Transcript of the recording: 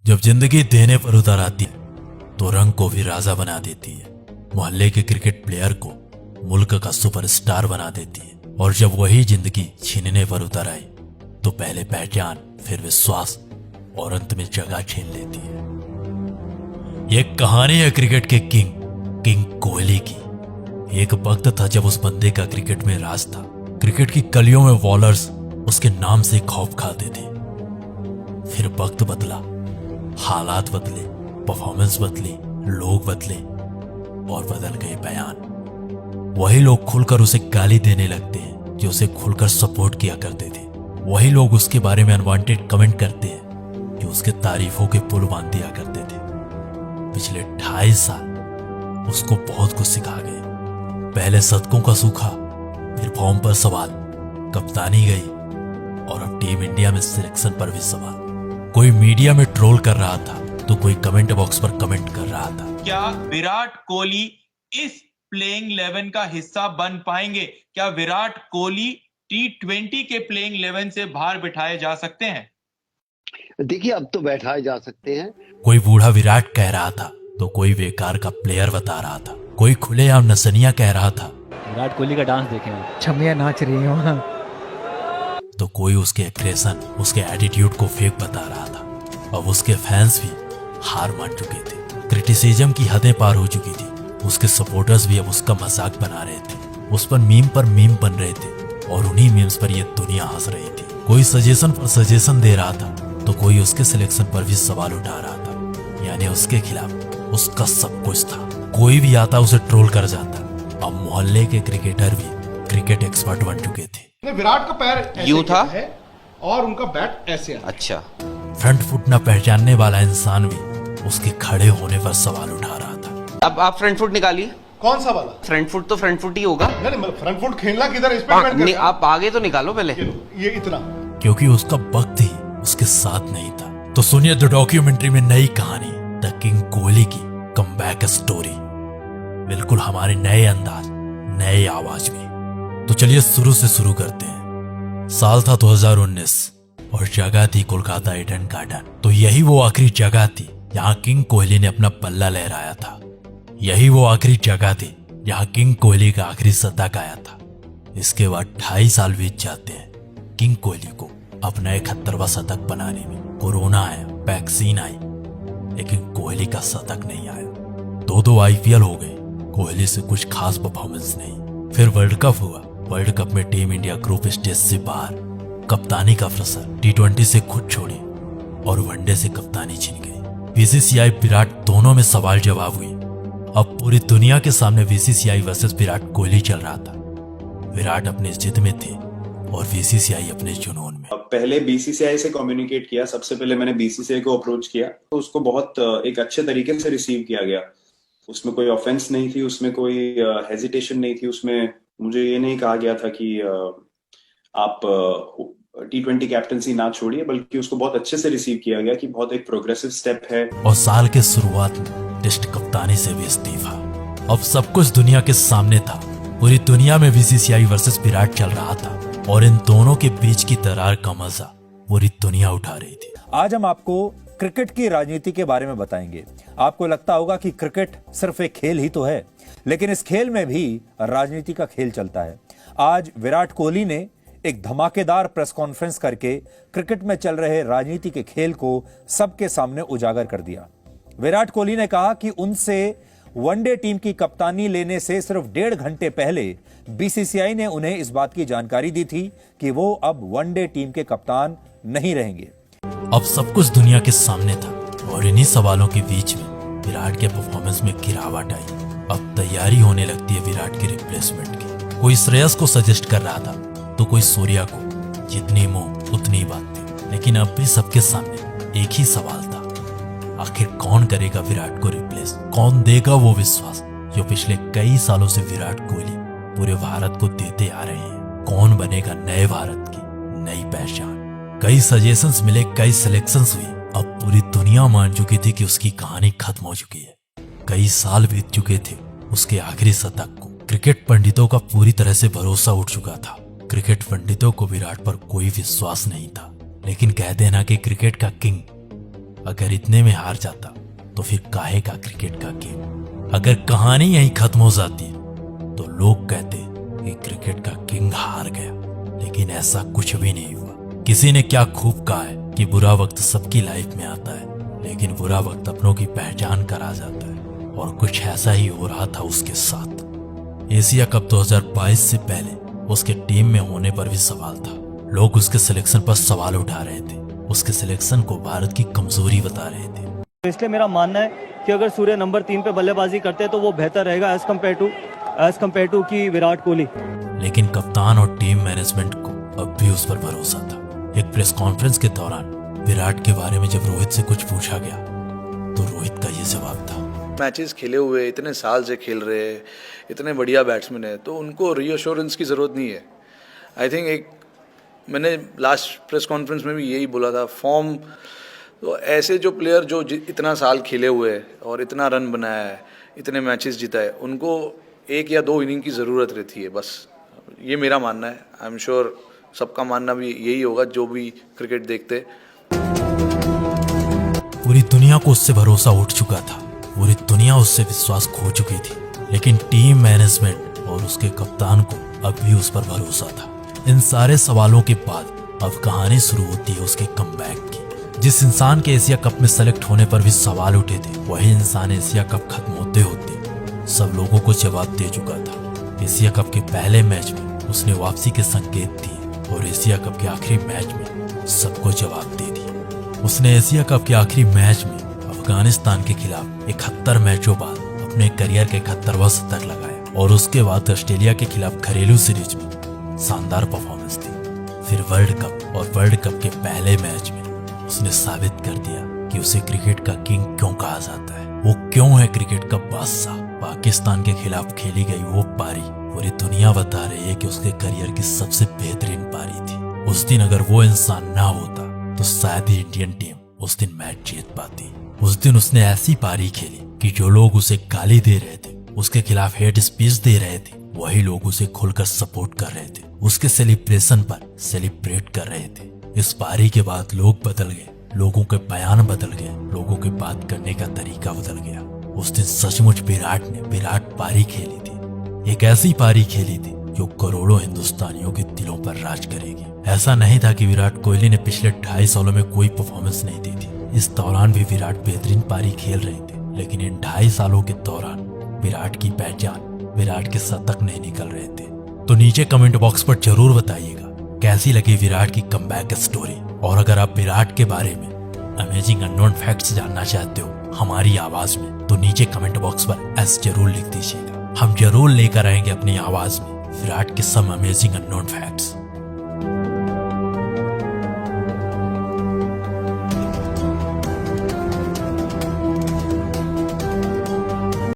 जब जिंदगी देने पर उतर आती है तो रंग को भी राजा बना देती है। मोहल्ले के क्रिकेट प्लेयर को मुल्क का सुपरस्टार बना देती है। और जब वही जिंदगी छीनने पर उतर आई तो पहले पहचान, फिर विश्वास और अंत में जगह छीन लेती है। यह कहानी है क्रिकेट के किंग कोहली की। एक वक्त था जब उस बंदे का क्रिकेट में राज था। क्रिकेट की गलियों में बॉलर्स उसके नाम से खौफ खाते थे। फिर वक्त बदला, हालात बदले, परफॉर्मेंस बदली, लोग बदले और बदल गए बयान। वही लोग खुलकर उसे गाली देने लगते हैं जो उसे खुलकर सपोर्ट किया करते थे। वही लोग उसके बारे में अनवांटेड कमेंट करते हैं जो उसके तारीफों के पुल बांध दिया करते थे। पिछले 2.5 साल उसको बहुत कुछ सिखा गए। पहले शतकों का सूखा, फिर फॉर्म पर सवाल, कप्तानी गई और अब टीम इंडिया में सिलेक्शन पर भी सवाल। कोई मीडिया में ट्रोल कर रहा था तो कोई कमेंट बॉक्स पर कमेंट कर रहा था। क्या विराट कोहली इस प्लेइंग 11 का हिस्सा बन पाएंगे? क्या विराट कोहली T20 के प्लेइंग 11 से बाहर बिठाए जा सकते हैं? देखिए, अब तो बैठाए जा सकते हैं। कोई बूढ़ा विराट कह रहा था तो कोई बेकार का प्लेयर बता रहा था। कोई खुलेआम नसनिया कह रहा था। विराट कोहली का डांस देखें, छमिया नाच रही है वहां। तो कोई उसके एग्रेशन, उसके एटीट्यूड को फेक बता रहा था। अब उसके फैंस भी हार मान चुके थे। क्रिटिसिज्म की हदें पार हो चुकी थी। उसके सपोर्टर्स भी अब उसका मजाक बना रहे थे। उस पर मीम बन रहे थे और उन्हीं मीम्स पर यह दुनिया हंस रही थी। कोई सजेशन पर सजेशन दे रहा था तो कोई उसके सिलेक्शन पर भी सवाल उठा रहा था। यानी उसके खिलाफ उसका सब कुछ था। कोई भी आता उसे ट्रोल कर जाता। अब मोहल्ले के क्रिकेटर भी क्रिकेट एक्सपर्ट बन चुके थे। विराट का पैर ऐसे यूं था है और उनका बैट ऐसे है। अच्छा, फ्रंट फुट न पहचानने वाला इंसान भी उसके खड़े होने पर सवाल उठा रहा था। अब आप फ्रंट फुट निकालिए। कौन सा वाला? फ्रंट फुट तो फ्रंट फुट ही होगा। नहीं, फ्रंट फुट खेलना किधर, इस पे डिपेंड करता है। आप आगे तो निकालो पहले। ये इतना, क्योंकि उसका वक्त ही उसके साथ नहीं था। तो सुनिए द डॉक्यूमेंट्री में नई कहानी, द किंग कोहली की कमबैक स्टोरी। बिल्कुल हमारे नए अंदाज, नए आवाज में। तो चलिए शुरू से शुरू करते हैं। साल था 2019 और जगह थी कोलकाता ईडन गार्डन। तो यही वो आखिरी जगह थी जहां किंग कोहली ने अपना पल्ला लहराया था। यही वो आखिरी जगह थी जहां किंग कोहली का आखिरी शतक आया था। इसके बाद 2.5 साल बीत जाते हैं किंग कोहली को अपना 71वां शतक बनाने में। कोरोना आया, वैक्सीन आई, लेकिन कोहली का शतक नहीं आया। 2 IPL हो गए, कोहली से कुछ खास परफॉर्मेंस नहीं। फिर वर्ल्ड कप हुआ। वर्ल्ड कप में टीम इंडिया ग्रुप स्टेज से बाहर। कप्तानी का प्रेशर, T20 से खुद छोड़ी और वनडे से कप्तानी छीन गई। BCCI विराट दोनों में सवाल जवाब हुई। अब पूरी दुनिया के सामने BCCI वर्सेस विराट कोहली चल रहा था। विराट अपनी जिद में थे और BCCI अपने जुनून में। पहले BCCI से कम्युनिकेट किया। सबसे पहले मैंने BCCI को अप्रोच किया तो उसको बहुत एक अच्छे तरीके से रिसीव किया गया। उसमें कोई ऑफेंस नहीं थी, उसमें कोई हेजिटेशन नहीं थी। उसमें मुझे ये नहीं कहा गया था कि आप T20 कैप्टनसी ना छोड़िए, बल्कि उसको बहुत अच्छे से रिसीव किया गया कि बहुत एक प्रोग्रेसिव स्टेप है। और साल के शुरुआत में टेस्ट कप्तानी से भी इस्तीफा। अब सब कुछ दुनिया के सामने था। पूरी दुनिया में BCCI वर्सेस विराट चल रहा था और इन दोनों के बीच की दरार का मजा पूरी दुनिया उठा रही थी। आज हम आपको क्रिकेट की राजनीति के बारे में बताएंगे। आपको लगता होगा कि क्रिकेट सिर्फ एक खेल ही तो है, लेकिन इस खेल में भी राजनीति का खेल चलता है। आज विराट कोहली ने एक धमाकेदार प्रेस कॉन्फ्रेंस करके क्रिकेट में चल रहे राजनीति के खेल को सबके सामने उजागर कर दिया। विराट कोहली ने कहा कि उनसे वनडे टीम की कप्तानी लेने से सिर्फ 1.5 घंटे पहले BCCI ने उन्हें इस बात की जानकारी दी थी कि वो अब वनडे टीम के कप्तान नहीं रहेंगे। अब सब कुछ दुनिया के सामने था और इन्हीं सवालों के बीच में विराट के परफॉर्मेंस में गिरावट आई। अब तैयारी होने लगती है विराट की रिप्लेसमेंट की। कोई श्रेयस को सजेस्ट कर रहा था तो कोई सूर्या को। जितनी मुंह उतनी बात थी, लेकिन अब भी सबके सामने एक ही सवाल था, आखिर कौन करेगा विराट को रिप्लेस? कौन देगा वो विश्वास जो पिछले कई सालों से विराट कोहली पूरे भारत को देते आ रहे हैं? कौन बनेगा नए भारत की नई पहचान? कई सजेशंस मिले, कई सिलेक्शंस हुई। अब पूरी दुनिया मान चुकी थी कि उसकी कहानी खत्म हो चुकी है। कई साल बीत चुके थे उसके आखिरी शतक को। क्रिकेट पंडितों का पूरी तरह से भरोसा उठ चुका था। क्रिकेट पंडितों को विराट पर कोई विश्वास नहीं था। लेकिन कहते हैं ना कि क्रिकेट का किंग अगर इतने में हार जाता तो फिर काहे का क्रिकेट का गेम। अगर कहानी यहीं खत्म हो जाती तो लोग कहते कि क्रिकेट का किंग हार गया, लेकिन ऐसा कुछ भी नहीं हुआ। किसी ने क्या खूब कहा है कि बुरा वक्त सबकी लाइफ में आता है, लेकिन बुरा वक्त अपनों की पहचान कर आ जाता है, और कुछ ऐसा ही हो रहा था उसके साथ। एशिया कप 2022 से पहले उसके टीम में होने पर भी सवाल था। लोग उसके सिलेक्शन पर सवाल उठा रहे थे, उसके सिलेक्शन को भारत की कमजोरी बता रहे थे। इसलिए मेरा मानना है कि अगर सूर्य नंबर 3 पे बल्लेबाजी करते तो वो बेहतर रहेगा एज कम्पेयर टू की विराट कोहली। लेकिन कप्तान और टीम मैनेजमेंट को अब भी उस पर भरोसा था। एक प्रेस कॉन्फ्रेंस के दौरान विराट के बारे में जब रोहित से कुछ पूछा गया तो रोहित का ये जवाब था, मैचेस खेले हुए, इतने साल से खेल रहे, इतने बढ़िया बैट्समैन है, तो उनको रीअश्योरेंस की ज़रूरत नहीं है। आई थिंक मैंने लास्ट प्रेस कॉन्फ्रेंस में भी यही बोला था, फॉर्म तो ऐसे जो प्लेयर जो इतना साल खेले हुए है और इतना रन बनाया है, इतने मैचेस जीता है, उनको 1 या 2 इनिंग की ज़रूरत रहती है, बस ये मेरा मानना है। आई एम श्योर सबका मानना भी यही होगा जो भी क्रिकेट देखते। पूरी दुनिया को उससे भरोसा उठ चुका था, पूरी दुनिया उससे विश्वास खो चुकी थी, लेकिन टीम मैनेजमेंट और उसके कप्तान को अब भी उस पर भरोसा था। इन सारे सवालों के बाद अब कहानी शुरू होती है उसके कमबैक की। जिस इंसान के एशिया कप में सेलेक्ट होने पर भी सवाल उठे थे, वही इंसान एशिया कप खत्म होते होते सब लोगों को जवाब दे चुका था। एशिया कप के पहले मैच में उसने वापसी के संकेत दिए और एशिया कप के आखिरी मैच में सबको जवाब दे दिया। उसने एशिया कप के आखिरी मैच में अफगानिस्तान के खिलाफ 71 मैचों बाद अपने करियर के 71वां शतक लगाया, और उसके बाद ऑस्ट्रेलिया के खिलाफ घरेलू सीरीज में शानदार परफॉर्मेंस दी। फिर वर्ल्ड कप और वर्ल्ड कप के पहले मैच में उसने साबित कर दिया कि उसे क्रिकेट का किंग क्यों कहा जाता है, वो क्यों है क्रिकेट का बादशाह। पाकिस्तान के खिलाफ खेली गई वो पारी पूरी दुनिया बता रही है कि उसके करियर की सबसे बेहतरीन पारी थी। उस दिन अगर वो इंसान ना होता तो शायद ही इंडियन टीम उस दिन मैच जीत पाती। उस दिन उसने ऐसी पारी खेली कि जो लोग उसे गाली दे रहे थे, उसके खिलाफ हेट स्पीच दे रहे थे, वही लोग उसे खुलकर सपोर्ट कर रहे थे, उसके सेलिब्रेशन पर सेलिब्रेट कर रहे थे। इस पारी के बाद लोग बदल गए, लोगों के बयान बदल गए, लोगों के बात करने का तरीका बदल गया। उस दिन सचमुच विराट ने विराट पारी खेली थी, एक ऐसी पारी खेली थी जो करोड़ों हिंदुस्तानियों के दिलों पर राज करेगी। ऐसा नहीं था कि विराट कोहली ने पिछले 2.5 सालों में कोई परफॉर्मेंस नहीं दी थी, इस दौरान भी विराट बेहतरीन पारी खेल रहे थे, लेकिन इन 2.5 सालों के दौरान विराट की पहचान, विराट के शतक नहीं निकल रहे थे। तो नीचे कमेंट बॉक्स पर जरूर बताइएगा कैसी लगी विराट की कमबैक स्टोरी, और अगर आप विराट के बारे में अमेजिंग अननोन फैक्ट्स जानना चाहते हो हमारी आवाज में, तो नीचे कमेंट बॉक्स पर एस जरूर लिख दीजिएगा। हम जरूर लेकर आएंगे अपनी आवाज में विराट के सम अमेजिंग अननोन फैक्ट्स।